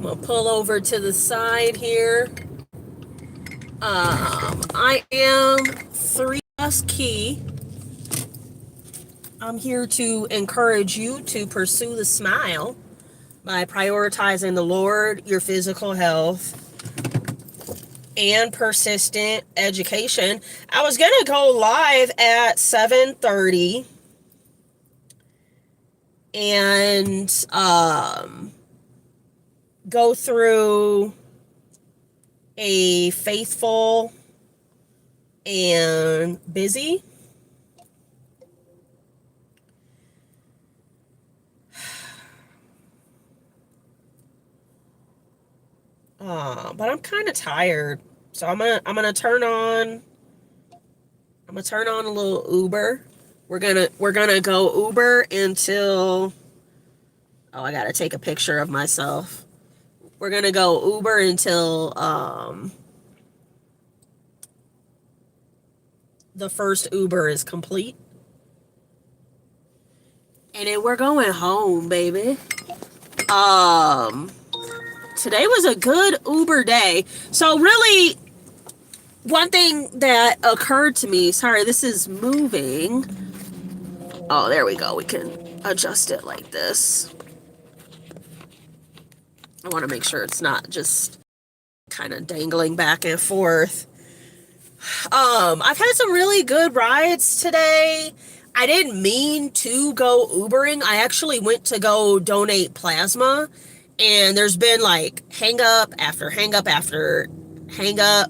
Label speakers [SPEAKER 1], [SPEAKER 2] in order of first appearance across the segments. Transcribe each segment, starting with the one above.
[SPEAKER 1] gonna pull over to the side here. I am ThreePlusKei. I'm here to encourage you to pursue the smile by prioritizing the Lord, your physical health, and persistent education. I was gonna go live at 7:30 and go through a faithful and busy. But I'm kind of tired, so I'm gonna turn on a little Uber. We're gonna go Uber until, oh, I gotta take a picture of myself. We're gonna go Uber until the first Uber is complete. And then we're going home, baby. Today was a good Uber day. So really, one thing that occurred to me, sorry, this is moving. Oh, there we go. We can adjust it like this. I want to make sure it's not just kind of dangling back and forth. I've had some really good rides today. I didn't mean to go Ubering. I actually went to go donate plasma, and there's been like hang up after hang up after hang up.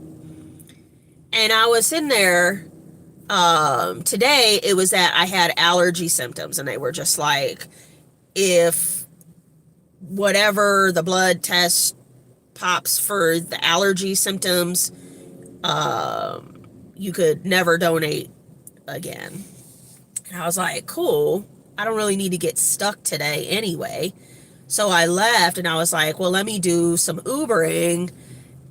[SPEAKER 1] And I was in there today. It was that I had allergy symptoms, and they were just like, if whatever the blood test pops for the allergy symptoms, you could never donate again. And I was like, cool, I don't really need to get stuck today anyway. So I left, and I was like, well, let me do some Ubering.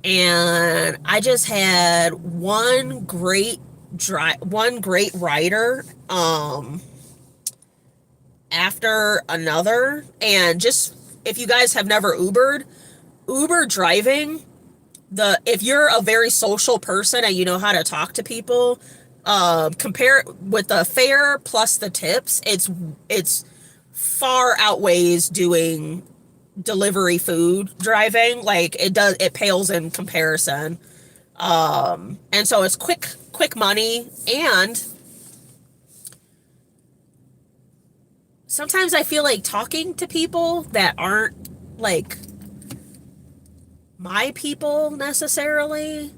[SPEAKER 1] And I just had one great rider after another. And just, if you guys have never Ubered, Uber driving, if you're a very social person and you know how to talk to people, compare it with the fare plus the tips, it's far outweighs doing delivery food driving. Like, it pales in comparison. And so it's quick money. And sometimes I feel like talking to people that aren't like my people necessarily.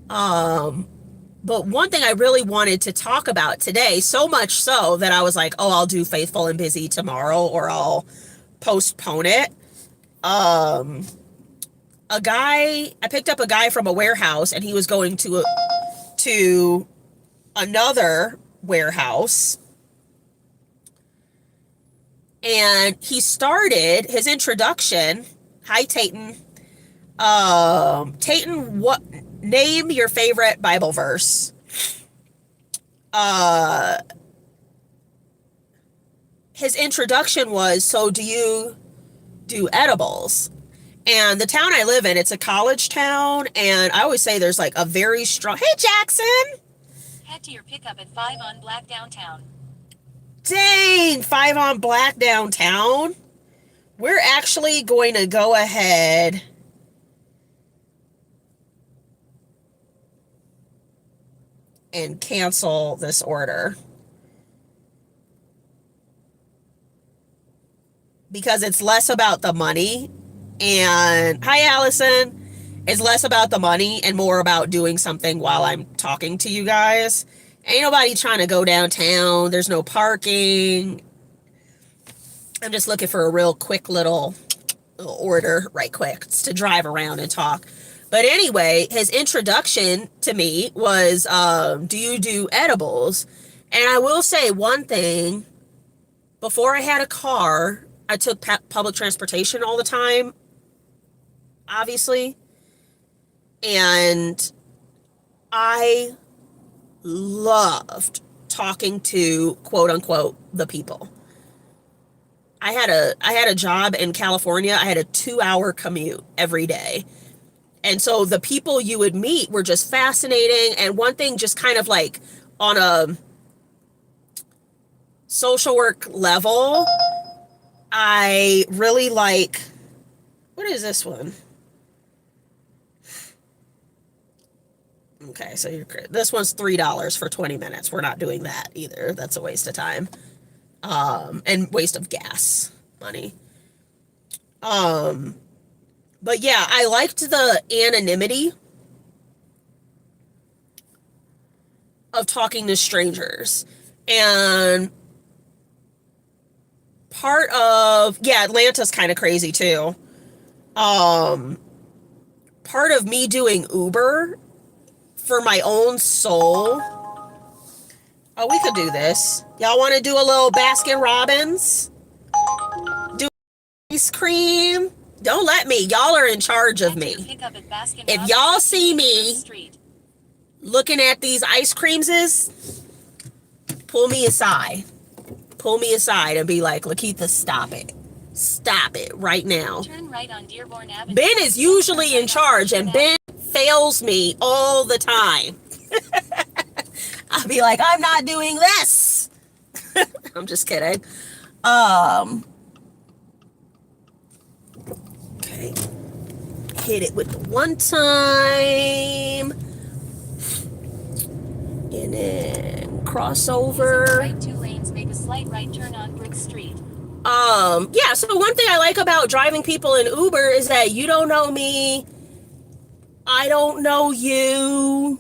[SPEAKER 1] But one thing I really wanted to talk about today, so much so that I was like, oh, I'll do faithful and busy tomorrow, or I'll postpone it. I picked up a guy from a warehouse, and he was going to another warehouse. And he started his introduction. Hi, Tayton. Tayton, name your favorite Bible verse. His introduction was, so do you do edibles? And the town I live in, it's a college town, and I always say there's like a very strong, hey Jackson!
[SPEAKER 2] Head to your pickup at 5 on Black downtown.
[SPEAKER 1] Dang, 5 on Black downtown. We're actually going to go ahead and cancel this order, because it's less about the money. And hi, Allison. It's less about the money and more about doing something while I'm talking to you guys. Ain't nobody trying to go downtown. There's no parking. I'm just looking for a real quick little order right quick. It's to drive around and talk. But anyway, his introduction to me was, do you do edibles? And I will say one thing. Before I had a car, I took public transportation all the time, obviously. And I loved talking to, quote unquote, the people. I had a job in California. I had a 2-hour commute every day. And so the people you would meet were just fascinating. And one thing, just kind of like on a social work level, I really like, what is this one? Okay, so this one's $3 for 20 minutes. We're not doing that either. That's a waste of time. And waste of gas money. But yeah, I liked the anonymity of talking to strangers. And part of, yeah, Atlanta's kind of crazy too. Part of me doing Uber for my own soul. Oh, we could do this. Y'all want to do a little Baskin Robbins? Do ice cream? Don't let me. Y'all are in charge of me. If y'all see me looking at these ice creams, pull me aside. Pull me aside and be like, Lakeitha, stop it. Stop it right now.
[SPEAKER 2] Turn right on Dearborn Avenue.
[SPEAKER 1] Ben is usually in charge, and Ben fails me all the time. I'll be like, I'm not doing this. I'm just kidding. Okay. Hit it with the one time. And then cross over.
[SPEAKER 2] Right 2 lanes, make a slight right turn on Brook Street.
[SPEAKER 1] Yeah, so one thing I like about driving people in Uber is that you don't know me. I don't know you.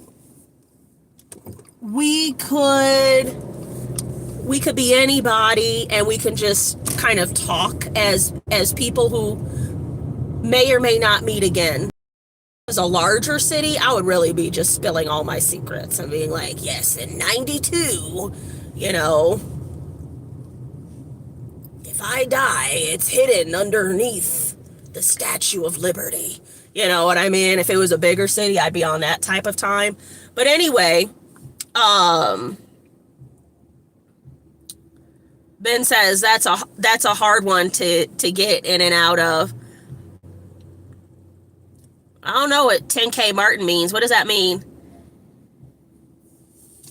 [SPEAKER 1] We could be anybody, and we can just kind of talk as people who may or may not meet again. As a larger city, I would really be just spilling all my secrets and being like, yes, in 92, you know, if I die, it's hidden underneath the Statue of Liberty. You know what I mean? If it was a bigger city, I'd be on that type of time. But anyway, Ben says that's a hard one to get in and out of. I don't know what 10K Martin means. What does that mean?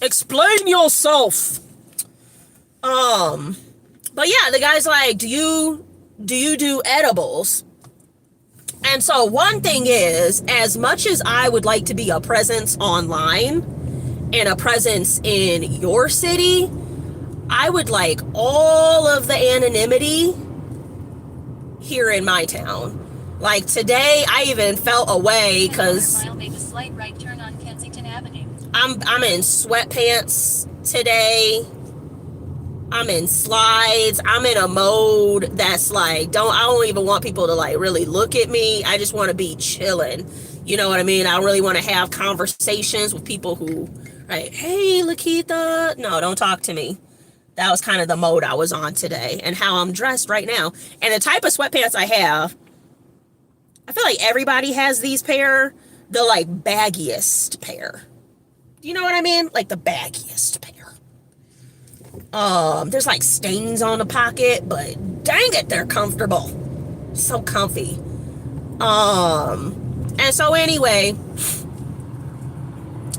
[SPEAKER 1] Explain yourself. But yeah, the guy's like, do you do edibles? And so one thing is, as much as I would like to be a presence online and a presence in your city, I would like all of the anonymity here in my town. Like today, I even felt away because
[SPEAKER 2] Make a slight right turn on Kensington Avenue.
[SPEAKER 1] I'm in sweatpants today. I'm in slides. I'm in a mode that's like, I don't even want people to like really look at me. I just want to be chilling. You know what I mean? I don't really want to have conversations with people who, right? Hey, Lakeitha. No, don't talk to me. That was kind of the mode I was on today and how I'm dressed right now. And the type of sweatpants I have, I feel like everybody has these pair, the like baggiest pair. Do you know what I mean? Like the baggiest pair. There's like stains on the pocket, but dang it, they're comfortable. So comfy. And so anyway,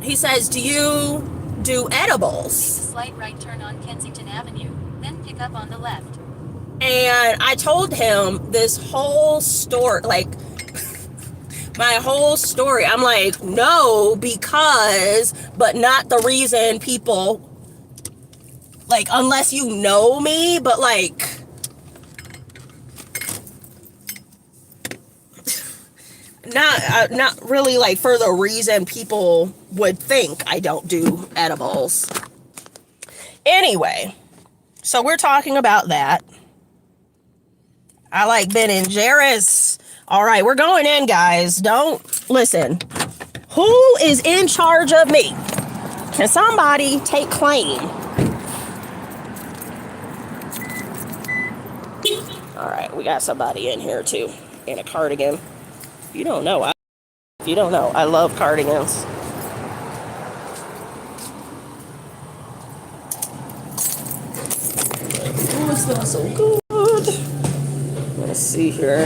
[SPEAKER 1] he says, do you do edibles?
[SPEAKER 2] Make a slight right turn on Kensington Avenue, then pick up on the left.
[SPEAKER 1] And I told him this whole story, like my whole story. I'm like, no, because, but not the reason people, like, unless you know me, but like, not really like for the reason people would think I don't do edibles. Anyway, so we're talking about that. I like Ben and Jerris. All right, we're going in, guys. Don't listen. Who is in charge of me? Can somebody take claim? All right, we got somebody in here too, in a cardigan. If you don't know, I love cardigans. Oh, it smells so good. Let's see here.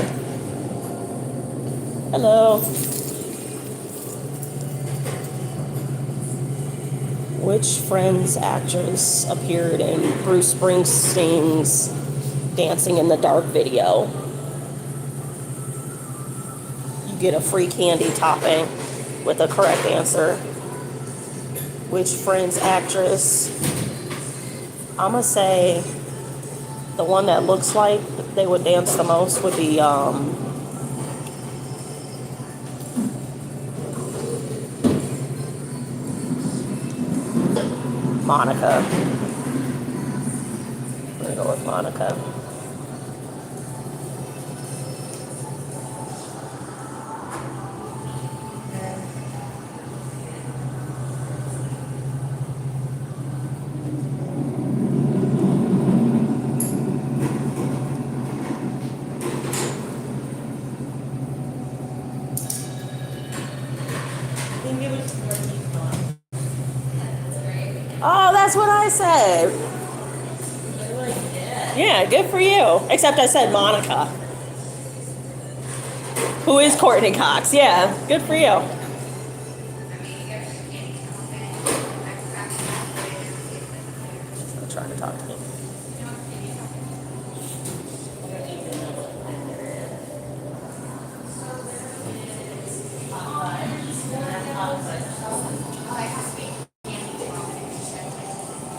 [SPEAKER 1] Hello. Which Friends actress appeared in Bruce Springsteen's Dancing in the Dark video? You get a free candy topping with the correct answer. Which Friends actress? I'm going to say the one that looks like they would dance the most would be Monica. I'm going to go with Monica. Oh, that's what I said. Yeah, good for you. Except I said Monica. Who is Courtney Cox? Yeah, good for you. I'm trying to talk to me.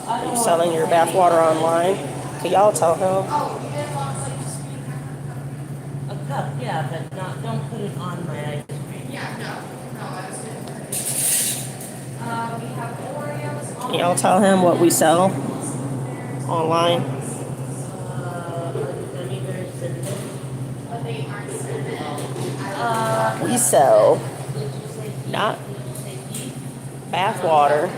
[SPEAKER 1] Are you selling your bathwater online? Can y'all tell him?
[SPEAKER 3] A cup, yeah, but don't put it on my ice cream.
[SPEAKER 4] Yeah, no, that's good. We have Oreos.
[SPEAKER 1] Can y'all tell him what we sell online?
[SPEAKER 4] But they aren't cinnamon.
[SPEAKER 1] We sell not bathwater.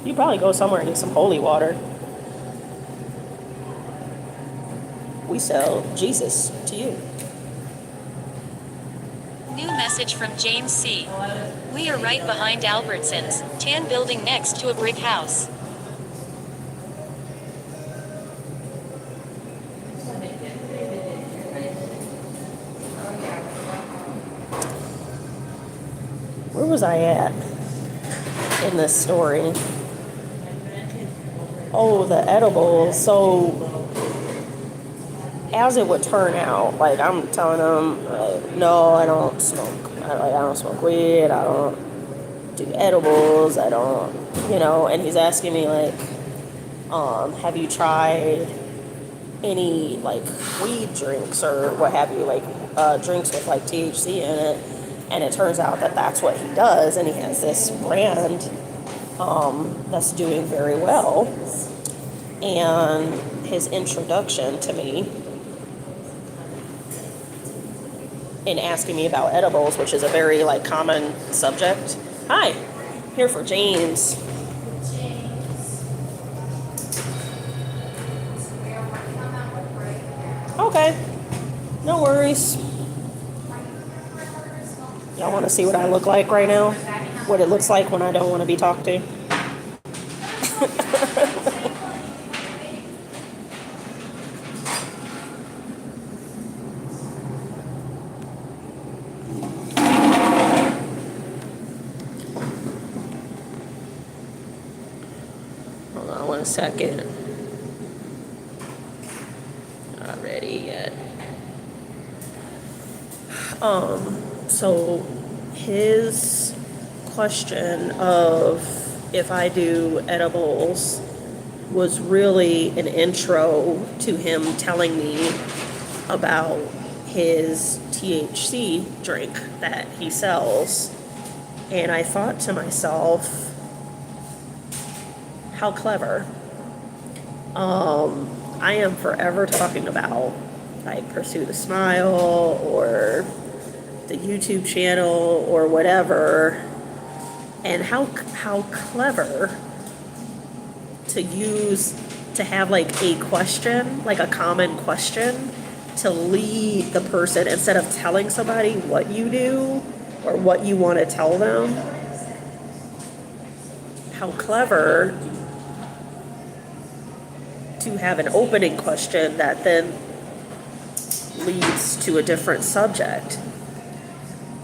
[SPEAKER 1] You probably go somewhere and get some holy water. We sell Jesus to you.
[SPEAKER 2] New message from James C. We are right behind Albertsons, tan building next to a brick house.
[SPEAKER 1] Where was I at in this story? Oh, the edibles. So, as it would turn out, like I'm telling him, no, I don't smoke. I don't smoke weed. I don't do edibles. I don't, And he's asking me like, have you tried any like weed drinks or what have you, like drinks with like THC in it? And it turns out that that's what he does, and he has this brand that's doing very well. And his introduction to me in asking me about edibles, which is a very like common subject. Hi, here for James. Okay, no worries. Y'all want to see what I look like right now? What it looks like when I don't want to be talked to? Hold on 1 second. Not ready yet. So his question of if I do edibles was really an intro to him telling me about his THC drink that he sells. And I thought to myself, how clever. I am forever talking about like PursueTheSmile or the YouTube channel or whatever, and how clever to have like a question, like a common question, to lead the person instead of telling somebody what you do or what you want to tell them. How clever to to have an opening question that then leads to a different subject.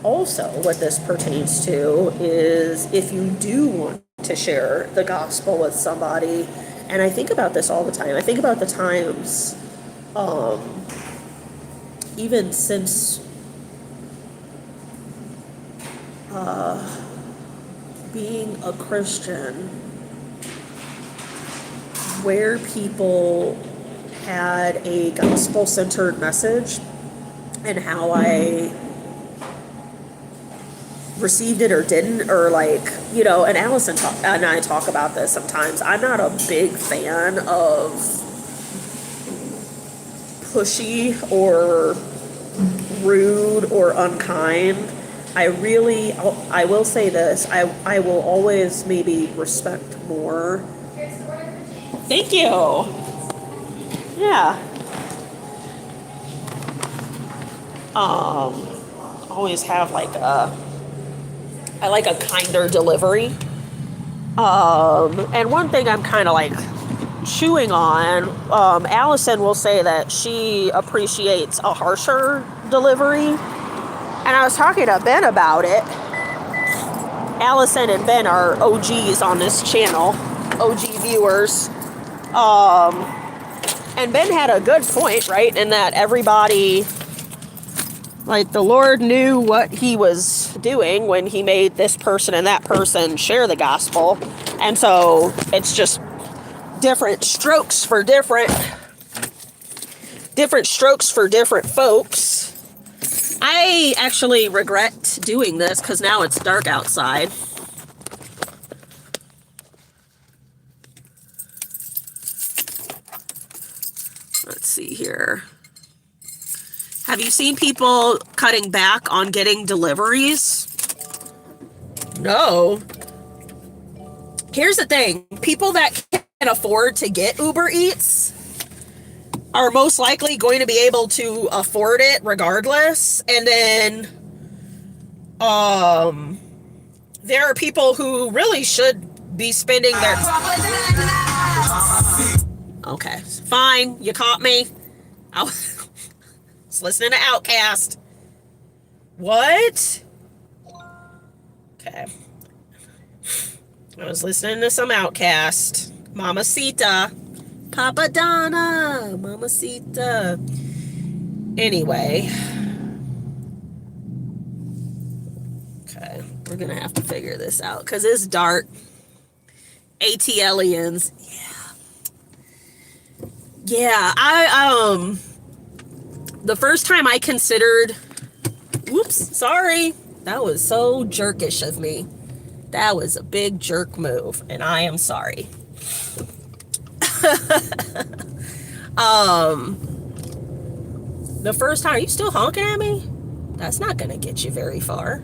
[SPEAKER 1] Also, what this pertains to is if you do want to share the gospel with somebody, and I think about this all the time. I think about the times, even since being a Christian, where people had a gospel-centered message and how I received it or didn't, or like, you know, and Allison and I talk about this sometimes. I'm not a big fan of pushy or rude or unkind. I will say this, I will always maybe respect more.
[SPEAKER 4] Here's the order for James.
[SPEAKER 1] Thank you. Yeah. Always have like I like a kinder delivery. And one thing I'm kind of like chewing on, Allison will say that she appreciates a harsher delivery. And I was talking to Ben about it. Allison and Ben are OGs on this channel, OG viewers. And Ben had a good point, right? In that everybody, like, the Lord knew what he was doing when he made this person and that person share the gospel. And so it's just different strokes for different folks. I actually regret doing this because now it's dark outside. Let's see here. Have you seen people cutting back on getting deliveries? No. Here's the thing. People that can afford to get Uber Eats are most likely going to be able to afford it regardless. And then there are people who really should be spending their... Okay, fine. You caught me. I was listening to Outkast. What? Okay. I was listening to some Outkast. Mamacita. Papa Donna. Mamacita. Anyway. Okay. We're going to have to figure this out because it's dark. ATLians. Yeah, the first time I considered, whoops, sorry, that was so jerkish of me. That was a big jerk move, and I am sorry. The first time, are you still honking at me? That's not gonna get you very far.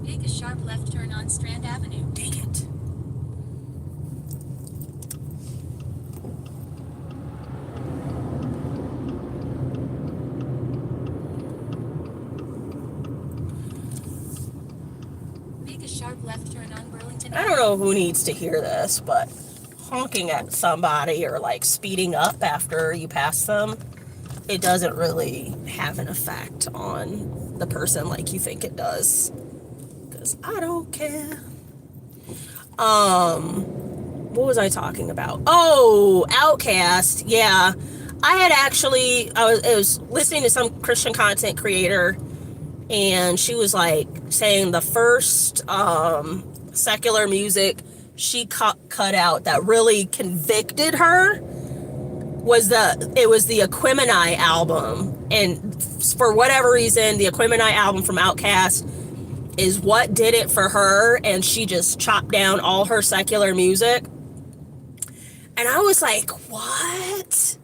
[SPEAKER 2] Make a sharp left turn on Strand Avenue.
[SPEAKER 1] Dang it.
[SPEAKER 2] Make a sharp left turn on Burlington
[SPEAKER 1] I don't know who needs to hear this, but honking at somebody or like speeding up after you pass them, it doesn't really have an effect on the person like you think it does. Because I don't care. What was I talking about? Oh, Outkast. Yeah. I was listening to some Christian content creator, and she was like saying the first secular music she cut out that really convicted her was the Equimini album. And for whatever reason, the Equimini album from Outkast is what did it for her, and she just chopped down all her secular music. And I was like, what?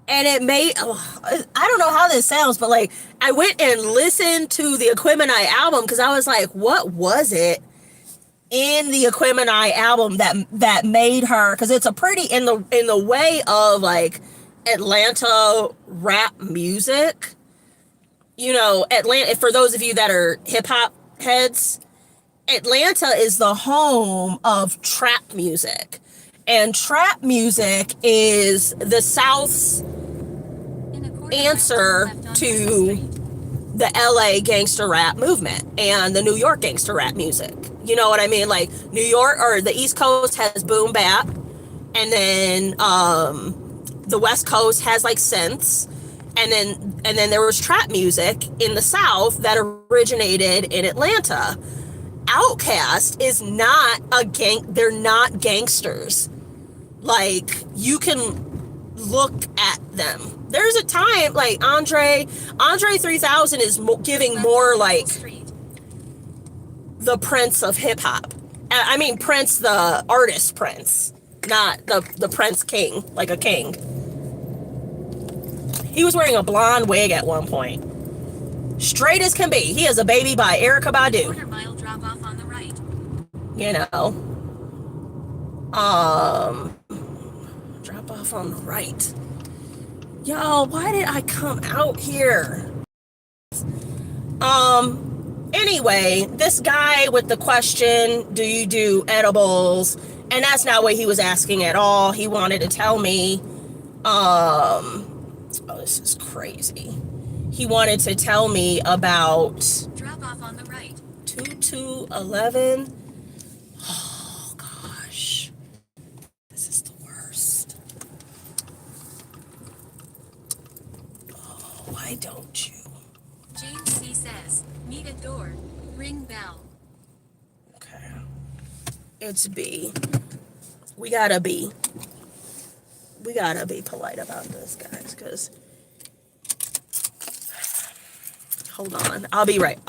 [SPEAKER 1] And it made, I don't know how this sounds, but like, I went and listened to the Equimini album because I was like, what was it in the Equimini album that made her, because it's a pretty, in the way of like Atlanta rap music, you know, Atlanta, for those of you that are hip hop heads, Atlanta is the home of trap music. And trap music is the South's answer to the LA gangster rap movement and the New York gangster rap music. You know what I mean? Like New York or the East Coast has boom bap, and then the West Coast has like synths, and then there was trap music in the South that originated in Atlanta. Outkast is not a gang. They're not gangsters. Like, you can look at them. There's a time like Andre 3000 is giving more like the Prince of hip hop. I mean Prince, the artist Prince, not the Prince King, like a king. He was wearing a blonde wig at one point. Straight as can be. He is a baby by Erykah Badu.
[SPEAKER 2] Quarter mile drop off on the right.
[SPEAKER 1] You know. Drop off on the right. Yo, why did I come out here? Anyway, this guy with the question, do you do edibles? And that's not what he was asking at all. He wanted to tell me, oh, this is crazy. He wanted to tell me about
[SPEAKER 2] drop off on the right.
[SPEAKER 1] 2211. Oh gosh. This is the worst. Oh, why don't you?
[SPEAKER 2] James C says, meet at door, ring bell.
[SPEAKER 1] Okay. It's B. We gotta be polite about this, guys, because hold on. I'll be right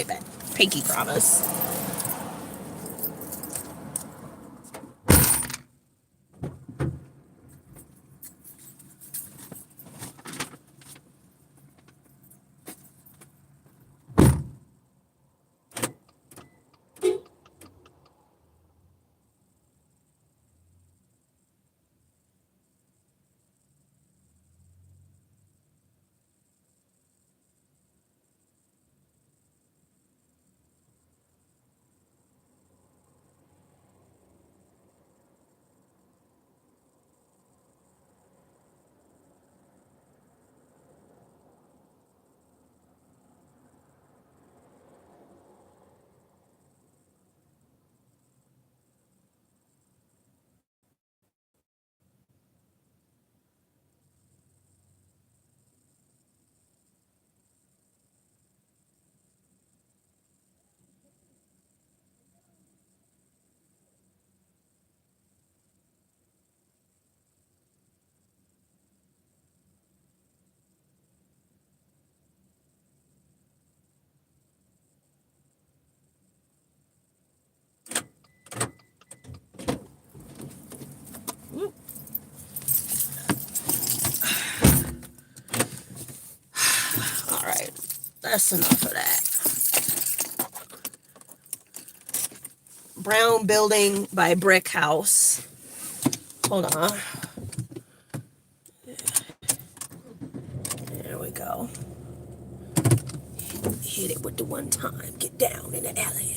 [SPEAKER 1] back. Pinky promise. All right. That's enough of that. Brown building by brick house. Hold on. There we go. Hit it with the one time. Get down in the alley.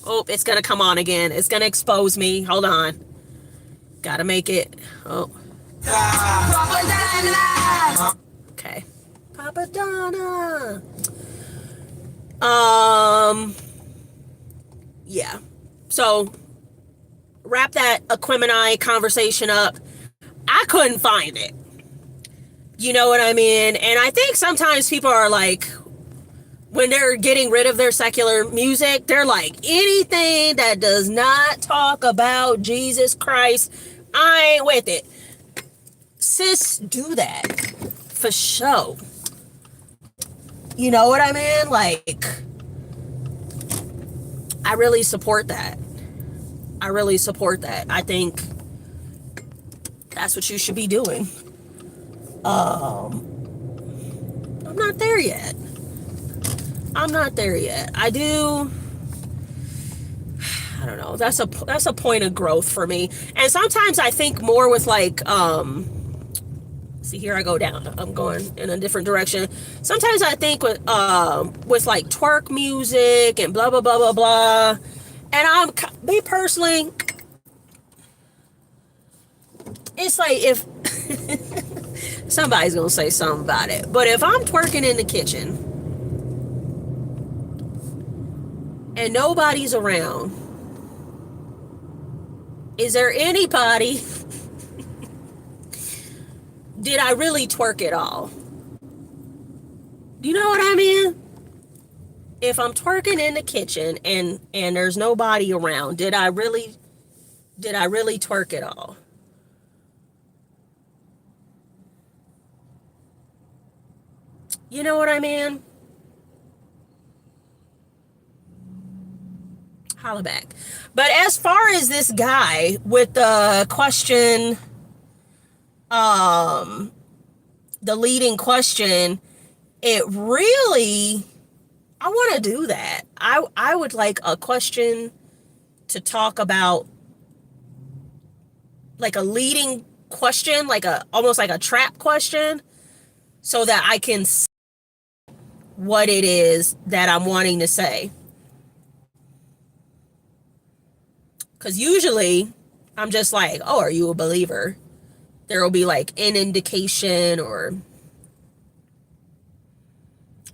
[SPEAKER 1] Oh, it's gonna come on again. It's gonna expose me. Hold on. Gotta make it. Oh. Okay. Papa Donna. Yeah. So, wrap that Aquemini conversation up. I couldn't find it. You know what I mean? And I think sometimes people are like, when they're getting rid of their secular music, they're like, anything that does not talk about Jesus Christ, I ain't with it. Sis, do that. For sure. You know what I mean? Like, I really support that. I really support that. I think that's what you should be doing. I'm not there yet. I don't know. That's a point of growth for me. And sometimes I think more with like See, here I go down. I'm going in a different direction. Sometimes I think with like twerk music and blah blah blah blah blah. And me personally, it's like if somebody's gonna say something about it, but if I'm twerking in the kitchen and nobody's around, is there anybody? Did I really twerk it all? Do you know what I mean? If I'm twerking in the kitchen and there's nobody around, did I really twerk it all? You know what I mean? Holla back. But as far as this guy with the question, the leading question, it really, I want to do that. I would like a question to talk about, like a leading question, like almost like a trap question, so that I can see what it is that I'm wanting to say. Because usually I'm just like, oh, are you a believer? There will be like an indication, and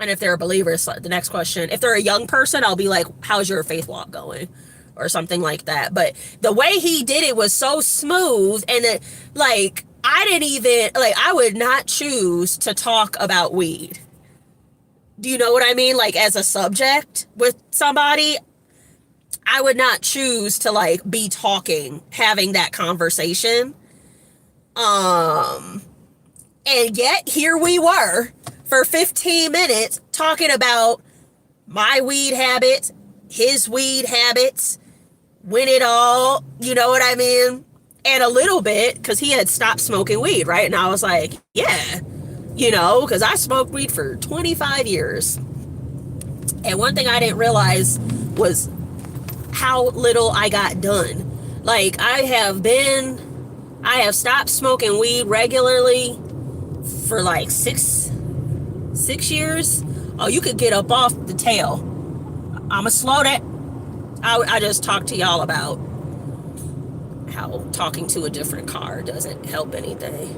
[SPEAKER 1] if they're a believer, it's like the next question. If they're a young person, I'll be like, how's your faith walk going? Or something like that. But the way he did it was so smooth, and it, like, I would not choose to talk about weed. Do you know what I mean? Like, as a subject with somebody, I would not choose to like be having that conversation. And yet here we were for 15 minutes talking about my weed habits, his weed habits, when it all, you know what I mean? And a little bit, because he had stopped smoking weed, right? And I was like, yeah, you know, because I smoked weed for 25 years. And one thing I didn't realize was how little I got done. Like, I have stopped smoking weed regularly for like six years. Oh, you could get up off the tail. I'ma slow that. I just talked to y'all about how talking to a different car doesn't help anything.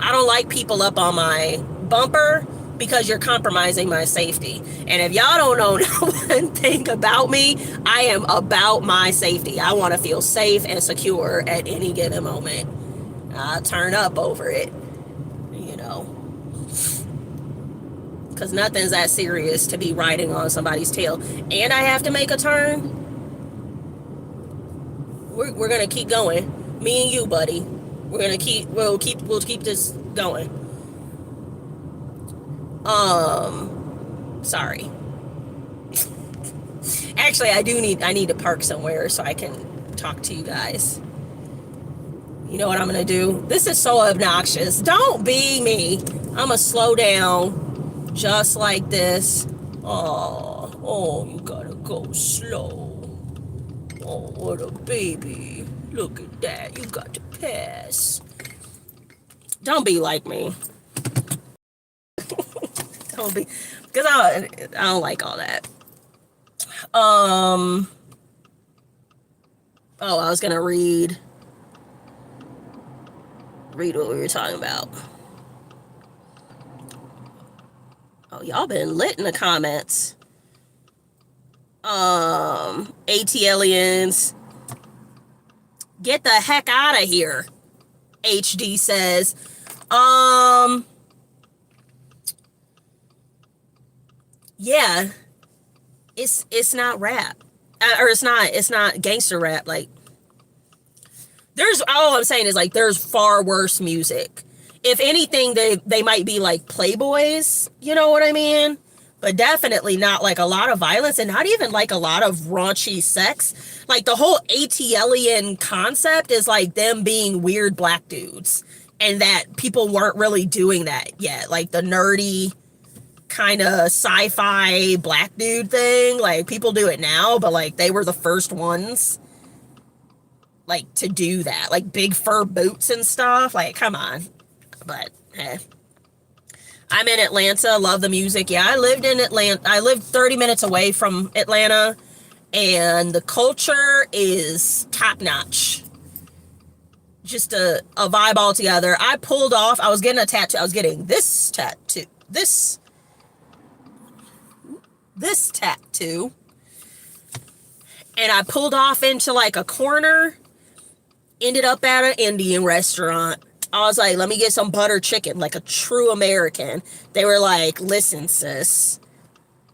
[SPEAKER 1] I don't like people up on my bumper because you're compromising my safety. And if y'all don't know one thing about me, I am about my safety. I want to feel safe and secure at any given moment. I'll turn up over it, you know, because nothing's that serious to be riding on somebody's tail. And I have to make a turn. We're gonna keep going. Me and you, buddy. We'll keep this going. Sorry. Actually, I need to park somewhere so I can talk to you guys. You know what I'm gonna do? This is so obnoxious. Don't be me. I'm gonna slow down just like this. Oh, you gotta go slow. Oh, what a baby. Look at that. You got to pass. Don't be like me. Don't be, because I don't like all that. Oh, I was gonna read what we were talking about. Oh, y'all been lit in the comments. ATLians, get the heck out of here. HD says, yeah, it's not rap, or it's not gangster rap. Like, all I'm saying is, like, there's far worse music. If anything, they might be like playboys, you know what I mean? But definitely not like a lot of violence, and not even like a lot of raunchy sex. Like, the whole ATLian concept is like them being weird black dudes, and that people weren't really doing that yet. Like the nerdy kind of sci-fi black dude thing. Like, people do it now, but like they were the first ones. like to do that, like big fur boots and stuff. Like, come on. But hey, I'm in Atlanta. Love the music. Yeah, I lived in Atlanta. I lived 30 minutes away from Atlanta, and the culture is top notch. Just a vibe altogether. I pulled off. I was getting a tattoo. I was getting this tattoo. This tattoo. And I pulled off into like a corner. Ended up at an Indian restaurant. I was like, let me get some butter chicken, like a true American. They were like, listen, sis,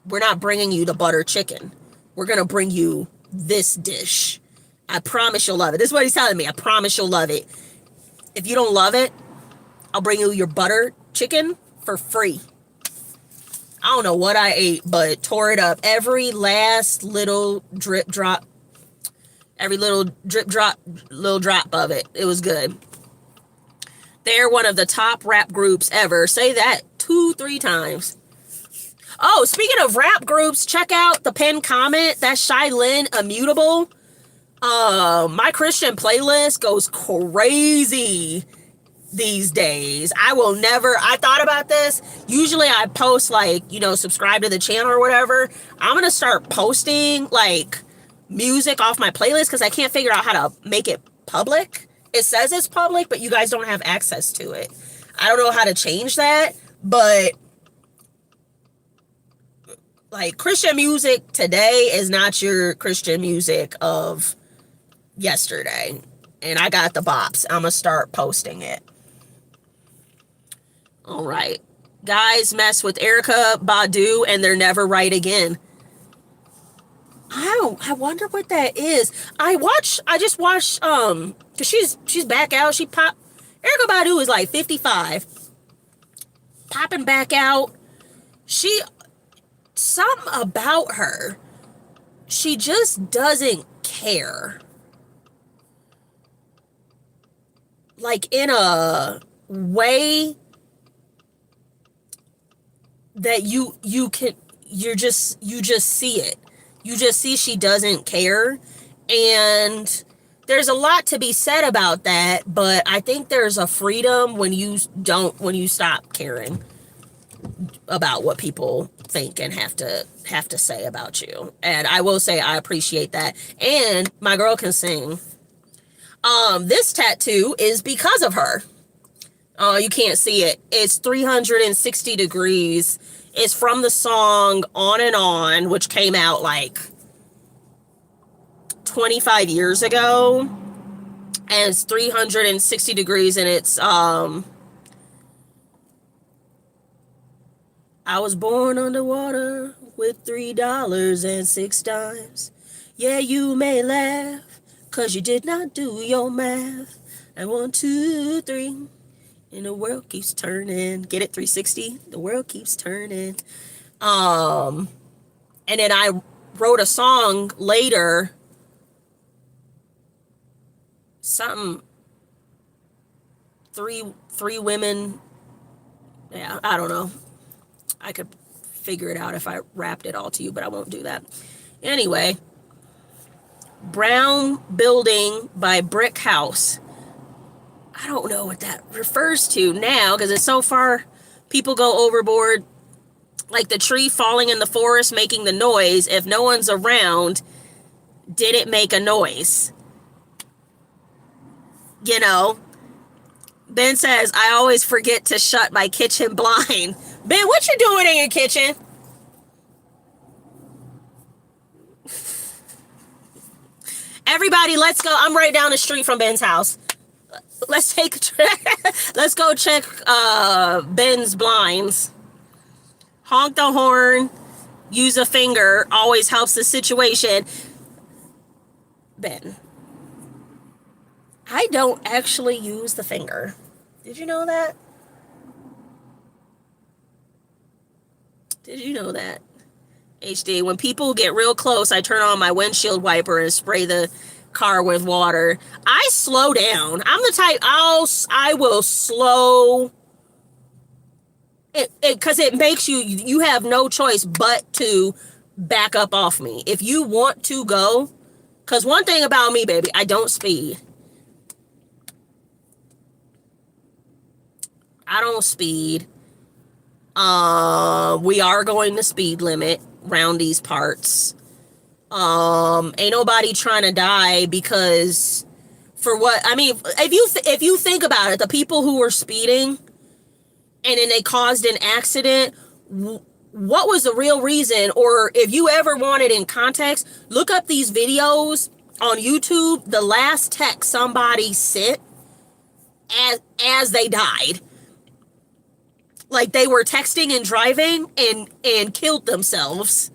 [SPEAKER 1] we're not bringing you the butter chicken. We're going to bring you this dish. I promise you'll love it. This is what he's telling me. I promise you'll love it. If you don't love it, I'll bring you your butter chicken for free. I don't know what I ate, but tore it up. Every last little drip drop, little drop of it. It was good. They're one of the top rap groups ever. Say that 2-3 times. Oh, speaking of rap groups, check out the pinned comment. That's Shylin Immutable. My Christian playlist goes crazy these days. I thought about this. Usually I post like, subscribe to the channel or whatever. I'm going to start posting like music off my playlist because I can't figure out how to make it public. It says it's public, but you guys don't have access to it. I don't know how to change that, but like Christian music today is not your Christian music of yesterday. And I got the bops. I'm gonna start posting it. All right. Guys mess with Erykah Badu and they're never right again. I wonder what that is. I just watched cause she's back out. Erykah Badu is like 55. Popping back out. Something about her. She just doesn't care. Like in a way that you just see it. You just see she doesn't care. And there's a lot to be said about that, but I think there's a freedom when you stop caring about what people think and have to say about you. And I will say I appreciate that. And my girl can sing. This tattoo is because of her. You can't see it. It's 360 degrees. It's from the song On and On, which came out like 25 years ago. And it's 360 degrees, and it's I was born underwater with $3.06. Yeah, you may laugh, 'cause you did not do your math. And 1, 2, 3. And the world keeps turning. Get it? 360? The world keeps turning. And then I wrote a song later. Something. Three women. Yeah, I don't know. I could figure it out if I rapped it all to you, but I won't do that. Anyway. Brown building by brick house. I don't know what that refers to now because it's so far. People go overboard. Like the tree falling in the forest making the noise. If no one's around, did it make a noise? Ben says, I always forget to shut my kitchen blind. Ben, what you doing in your kitchen? Everybody, let's go. I'm right down the street from Ben's house. Let's take a let's go check Ben's blinds. Honk the horn. Use a finger. Always helps the situation. Ben, I don't actually use the finger. Did you know that? Did you know that? HD, when people get real close, I turn on my windshield wiper and spray the car with water. I slow down. I'm the type, I will slow it because it makes you have no choice but to back up off me. If you want to go, Because one thing about me, baby, I don't speed. I don't speed. We are going the speed limit around these parts. Ain't nobody trying to die because for what? I mean, if you think about it, the people who were speeding and then they caused an accident, what was the real reason? Or if you ever wanted in context, look up these videos on YouTube. The last text somebody sent as they died. Like they were texting and driving and killed themselves.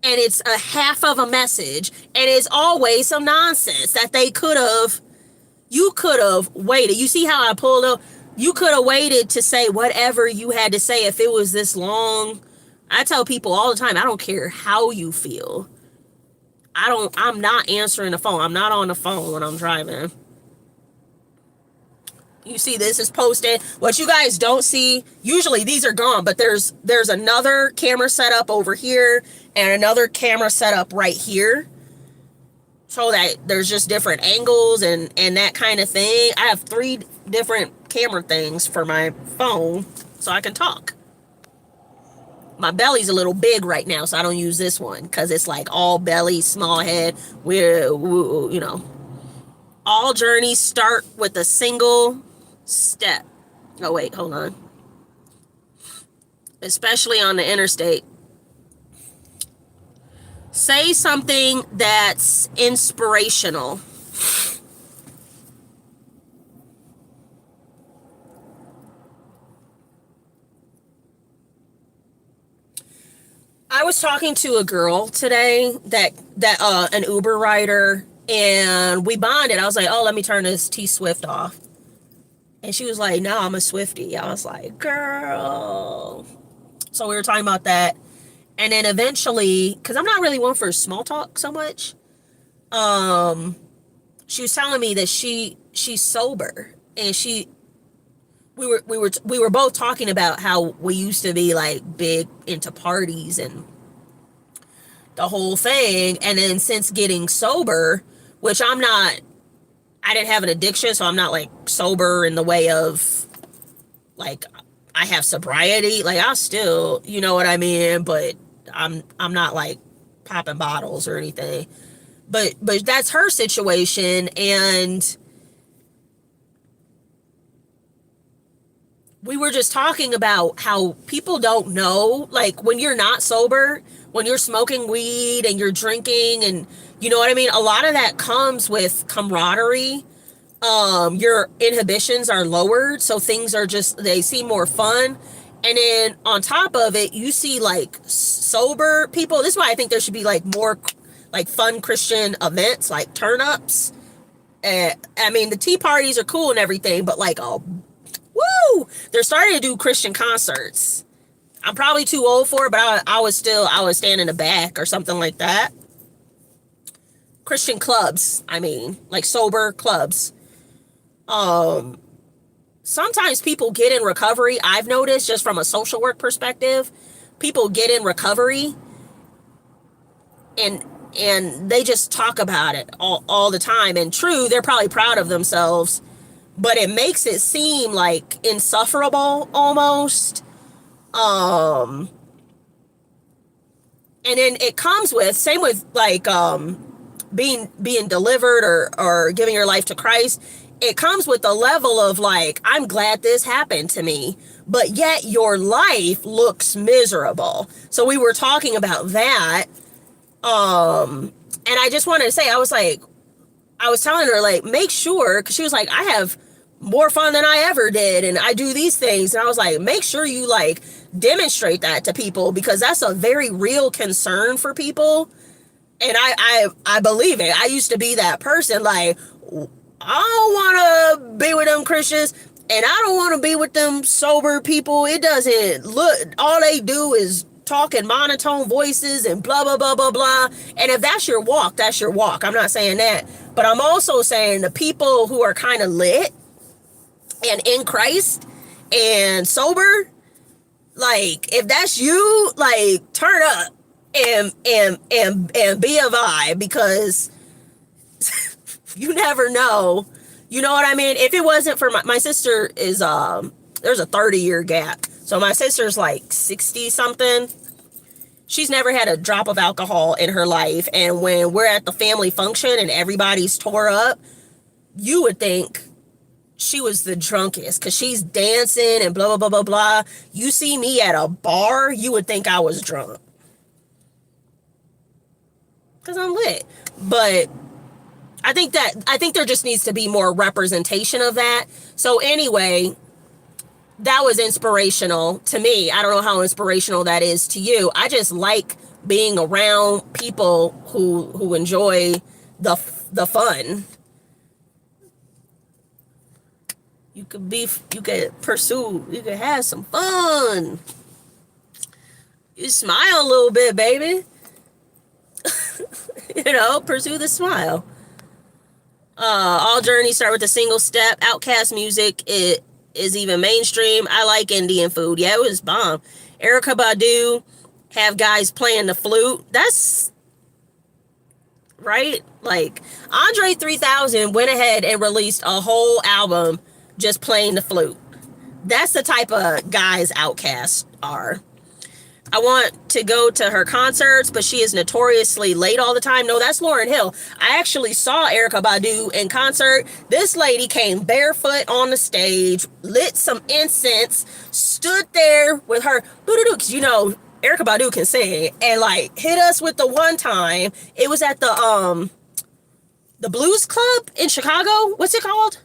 [SPEAKER 1] And it's a half of a message. And it's always some nonsense that you could have waited. You see how I pulled up? You could have waited to say whatever you had to say if it was this long. I tell people all the time, I don't care how you feel. I'm not answering the phone. I'm not on the phone when I'm driving. You see this is posted. What you guys don't see, usually these are gone, but there's another camera set up over here and another camera set up right here. So that there's just different angles and that kind of thing. I have 3 different camera things for my phone so I can talk. My belly's a little big right now, so I don't use this one because it's like all belly, small head. All journeys start with a single step. Oh, wait, hold on. Especially on the interstate. Say something that's inspirational. I was talking to a girl today that an Uber rider, and we bonded. I was like, oh, let me turn this T-Swift off. And she was like, no, I'm a Swiftie. I was like, girl. So we were talking about that. And then eventually, because I'm not really one for small talk so much, she was telling me that she's sober. And we were both talking about how we used to be like big into parties and the whole thing. And then since getting sober, which I didn't have an addiction, so I'm not like sober in the way of like I have sobriety. Like I still, you know what I mean, but I'm not like popping bottles or anything. But that's her situation, and we were just talking about how people don't know, like when you're not sober, when you're smoking weed and you're drinking and you know what I mean? A lot of that comes with camaraderie. Your inhibitions are lowered, so things are they seem more fun. And then on top of it, you see like sober people. This is why I think there should be like more like fun Christian events, like turn-ups. I mean, the tea parties are cool and everything, but like, woo! They're starting to do Christian concerts. I'm probably too old for it, but I would stand in the back or something like that. Christian clubs, I mean, like sober clubs. Sometimes people get in recovery. I've noticed just from a social work perspective, people get in recovery and they just talk about it all the time. And true, they're probably proud of themselves, but it makes it seem like insufferable almost. And then it comes with, same with like, being delivered or giving your life to Christ. It comes with a level of like, I'm glad this happened to me, but yet your life looks miserable. So we were talking about that. And I just wanted to say, I was telling her like, make sure, because she was like, I have more fun than I ever did, and I do these things. And I was like, make sure you like demonstrate that to people, because that's a very real concern for people. And I believe it. I used to be that person, like, I don't want to be with them Christians, and I don't want to be with them sober people. It doesn't look, all they do is talk in monotone voices and blah, blah, blah, blah, blah. And if that's your walk, that's your walk. I'm not saying that. But I'm also saying the people who are kind of lit and in Christ and sober, like, if that's you, like, turn up. and be a vibe, because you never know. You know what I mean? If it wasn't for my sister is there's a 30-year gap. So my sister's like 60 something. She's never had a drop of alcohol in her life, and when we're at the family function and everybody's tore up, you would think she was the drunkest, because she's dancing and blah blah blah blah blah. You see me at a bar, you would think I was drunk, because I'm lit. But I think there just needs to be more representation of that. So anyway, that was inspirational to me. I don't know how inspirational that is to you. I just like being around people who enjoy the fun. You could have some fun. You smile a little bit, baby. Pursue the smile. All journeys start with a single step. Outcast music, it is even mainstream. I like Indian food. Yeah, it was bomb. Erykah Badu have guys playing the flute. That's right. Like, Andre 3000 went ahead and released a whole album just playing the flute. That's the type of guys Outcasts are. I want to go to her concerts, but she is notoriously late all the time. No, that's Lauryn Hill. I actually saw Erykah Badu in concert. This lady came barefoot on the stage, lit some incense, stood there with her, because Erykah Badu can sing, and like hit us with the one time. It was at the Blues Club in Chicago. What's it called?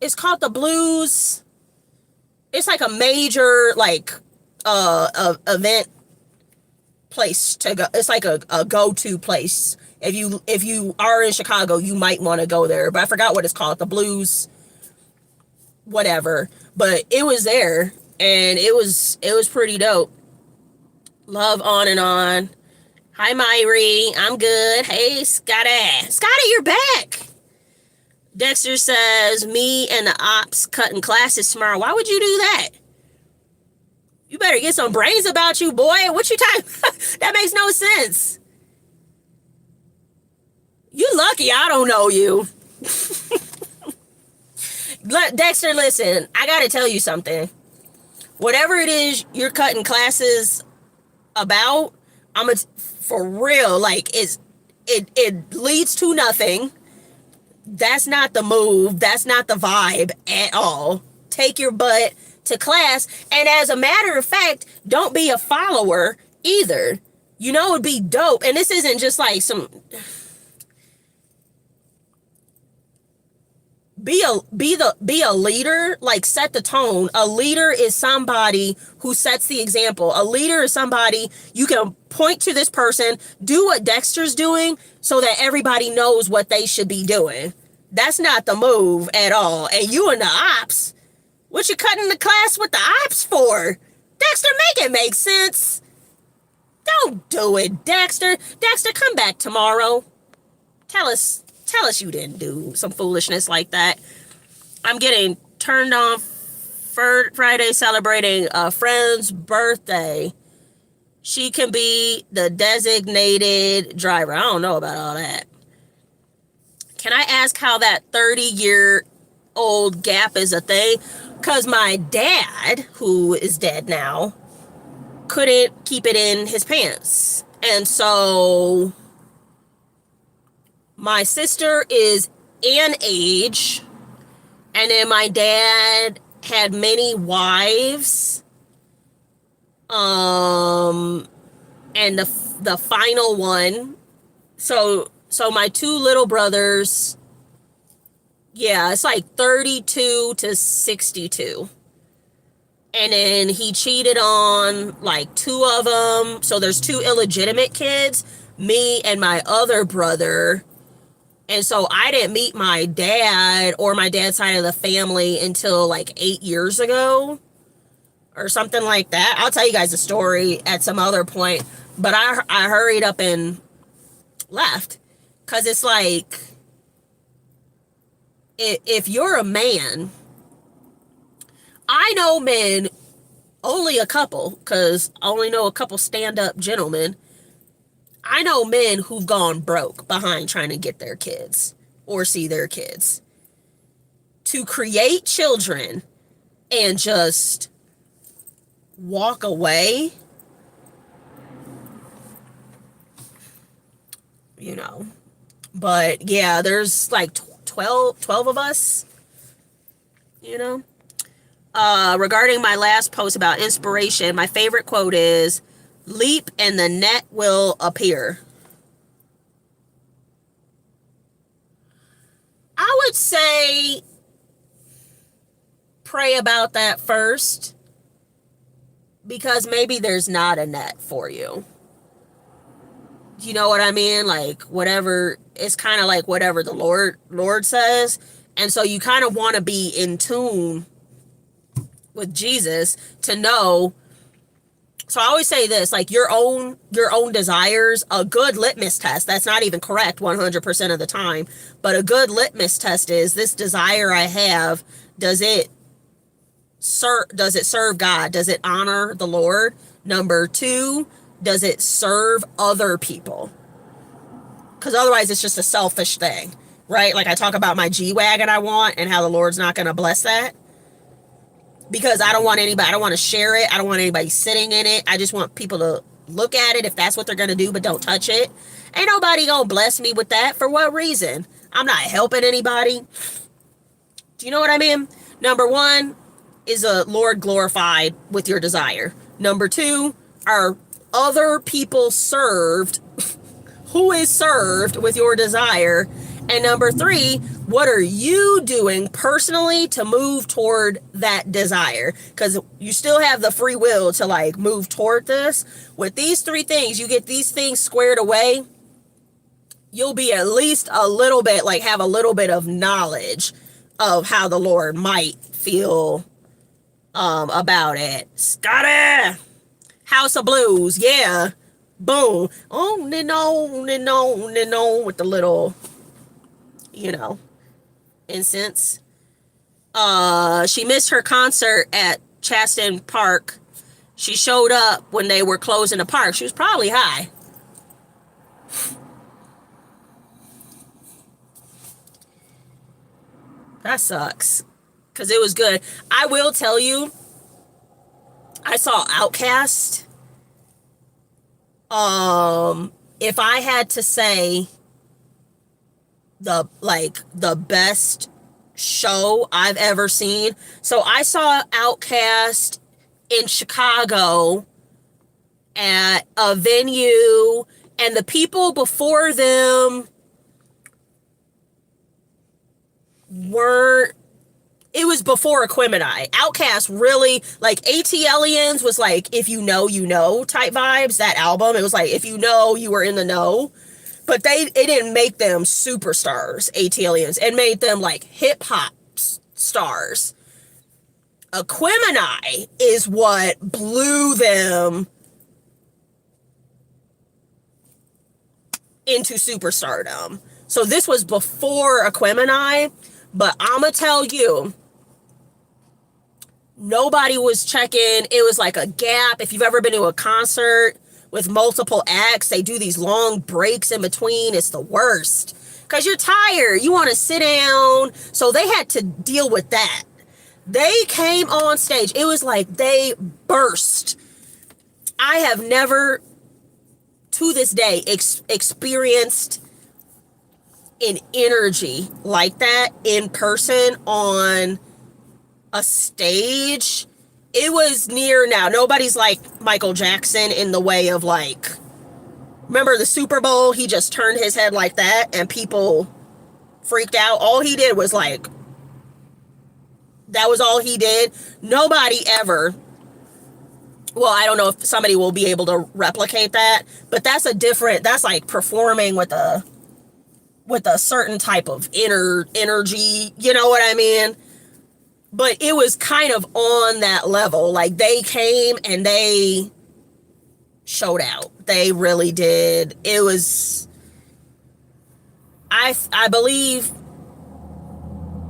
[SPEAKER 1] It's called the Blues. It's like a major event place to go. It's like a go-to place. If you are in Chicago, you might want to go there, but I forgot what it's called. The Blues whatever. But it was there, and it was pretty dope. Love On and On. Hi, Myri. I'm good. Hey, Scotty. Scotty, you're back. Dexter says, me and the ops cutting classes tomorrow. Why would you do that? You better get some brains about you, boy. What you talking about? That makes no sense. You lucky I don't know you. Dexter, listen, I gotta tell you something. Whatever it is you're cutting classes about, for real, like, it leads to nothing. That's not the move. That's not the vibe at all. Take your butt to class. And as a matter of fact, don't be a follower either. It'd be dope. And this isn't just like some... Be a leader, like set the tone. A leader is somebody who sets the example. A leader is somebody you can point to this person, do what Dexter's doing so that everybody knows what they should be doing. That's not the move at all. And you and the ops, what you cutting the class with the ops for? Dexter, make it make sense. Don't do it, Dexter. Dexter, come back tomorrow. Tell us you didn't do some foolishness like that. I'm getting turned on Friday celebrating a friend's birthday. She can be the designated driver. I don't know about all that. Can I ask how that 30-year-old gap is a thing? Because my dad, who is dead now, couldn't keep it in his pants. And so... my sister is an age, and then my dad had many wives, and the final one. So my two little brothers, yeah, it's like 32 to 62. And then he cheated on like two of them. So there's two illegitimate kids, me and my other brother. And so I didn't meet my dad or my dad's side of the family until like 8 years ago or something like that. I'll tell you guys the story at some other point. But I hurried up and left. Because it's like, if you're a man, I know men only a couple, because I only know a couple stand-up gentlemen. I know men who've gone broke behind trying to get their kids or see their kids. To create children and just walk away, you know. But yeah, there's like 12 of us, you know. Regarding my last post about inspiration, my favorite quote is, leap and the net will appear. I would say pray about that first, because maybe there's not a net for you. You know what I mean? Like, whatever, it's kind of like whatever the Lord says. And so you kind of want to be in tune with Jesus to know. So I always say this, like, your own desires, a good litmus test, that's not even correct 100% of the time, but a good litmus test is, this desire I have, does it serve God? Does it honor the Lord? Number 2, does it serve other people? Because otherwise it's just a selfish thing, right? Like I talk about my G-Wagon I want and how the Lord's not going to bless that. Because I don't want anybody, I don't want to share it. I don't want anybody sitting in it. I just want people to look at it if that's what they're going to do, but don't touch it. Ain't nobody going to bless me with that. For what reason? I'm not helping anybody. Do you know what I mean? Number 1, is a Lord glorified with your desire? Number 2, are other people served? Who is served with your desire? And number 3, what are you doing personally to move toward that desire? Because you still have the free will to like move toward this. With these 3 things, you get these things squared away, you'll be at least a little bit, like have a little bit of knowledge of how the Lord might feel about it. Scotty! House of Blues, yeah. Boom. On and on and on and on with the little, you know, incense. She missed her concert at Chaston Park. She showed up when they were closing the park. She was probably high. That sucks. Because it was good. I will tell you, I saw Outkast. If I had to say the best show I've ever seen. So I saw Outkast in Chicago at a venue, and the people before them weren't, it was before Aquemini. Outkast really, like, ATLians was like, if you know, you know type vibes, that album. It was like, if you know, you were in the know. But it didn't make them superstars, ATLians. It made them like hip-hop stars. Aquemini is what blew them into superstardom. So this was before Aquemini, but I'ma tell you, nobody was checking. It was like a gap. If you've ever been to a concert with multiple acts, they do these long breaks in between. It's the worst because you're tired. You want to sit down. So they had to deal with that. They came on stage. It was like they burst. I have never, to this day, experienced an energy like that in person on a stage. It was near now. Nobody's like Michael Jackson in the way of like, remember the Super Bowl? He just turned his head like that and people freaked out. All he did was like, that was all he did. Nobody ever, well, I don't know if somebody will be able to replicate that, but that's that's like performing with a certain type of energy, you know what I mean? But it was kind of on that level. Like they came and they showed out. They really did. It was, I believe,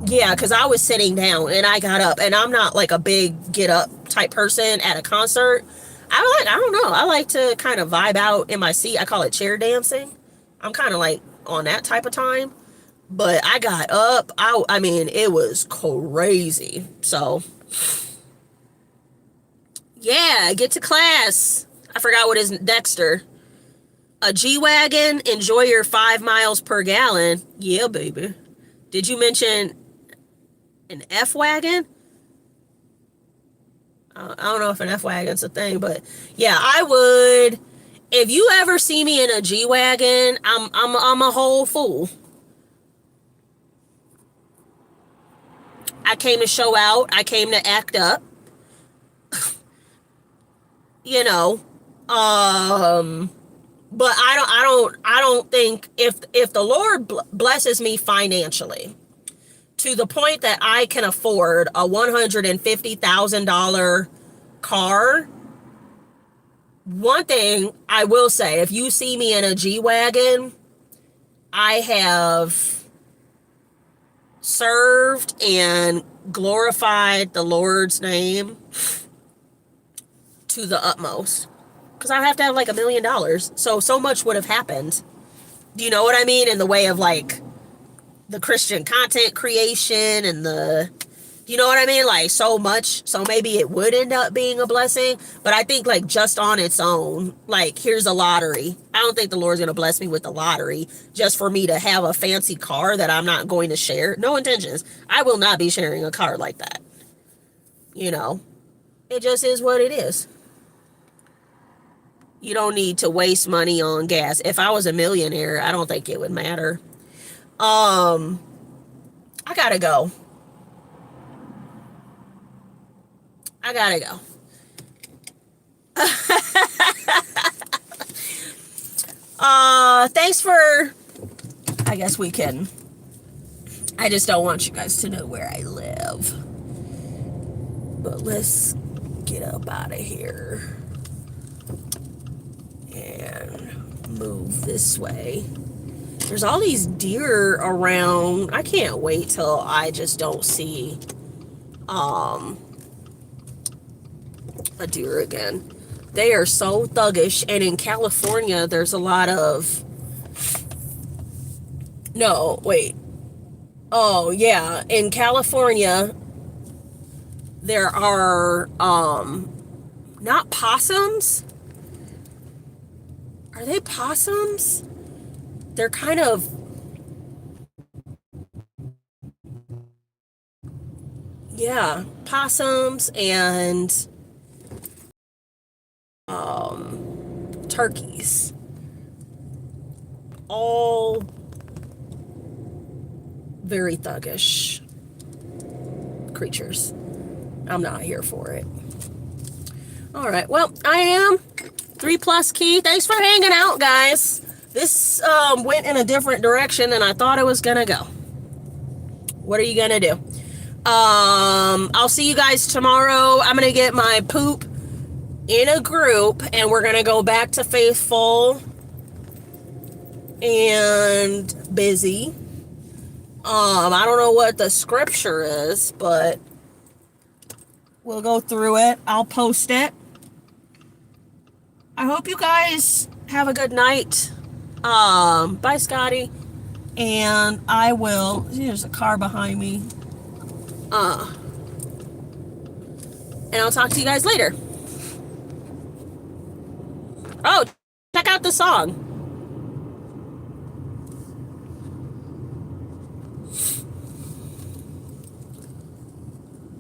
[SPEAKER 1] yeah, because I was sitting down and I got up, and I'm not like a big get up type person at a concert. I don't know. I like to kind of vibe out in my seat. I call it chair dancing. I'm kind of like on that type of time. But I got up. I mean, it was crazy. So, yeah, get to class. I forgot what is Dexter. A G-Wagon, enjoy your 5 miles per gallon. Yeah, baby. Did you mention an F-Wagon? I don't know if an F-Wagon's a thing, but yeah, I would. If you ever see me in a G-Wagon, I'm a whole fool. I came to show out. I came to act up. You know, but I don't think if the Lord blesses me financially to the point that I can afford a $150,000 car, one thing I will say, if you see me in a G-Wagon, I have served and glorified the Lord's name to the utmost. Because I have to have like $1 million. So much would have happened. Do you know what I mean? In the way of like the Christian content creation and you know what I mean? Like so much. So maybe it would end up being a blessing. But I think like just on its own, like here's a lottery. I don't think the Lord's going to bless me with the lottery just for me to have a fancy car that I'm not going to share. No intentions. I will not be sharing a car like that. You know, it just is what it is. You don't need to waste money on gas. If I was a millionaire, I don't think it would matter. I gotta go. Thanks for, I guess we can, I just don't want you guys to know where I live. But let's get up out of here and move this way. There's all these deer around. I can't wait till I just don't see a deer again. They are so thuggish. And in California, there's a lot of... No, wait. Oh, yeah. In California, there are not possums. Are they possums? They're kind of... Yeah, possums and turkeys. All very thuggish creatures. I'm not here for it. All right, well, I am 3+Kei. Thanks for hanging out, guys. This went in a different direction than I thought it was gonna go. What are you gonna do? I'll see you guys tomorrow. I'm gonna get my poop in a group and we're gonna go back to faithful and busy. I don't know what the scripture is, but we'll go through it. I'll post it. I hope you guys have a good night. Bye, Scotty. And I will... There's a car behind me. And I'll talk to you guys later. Oh, check out the song.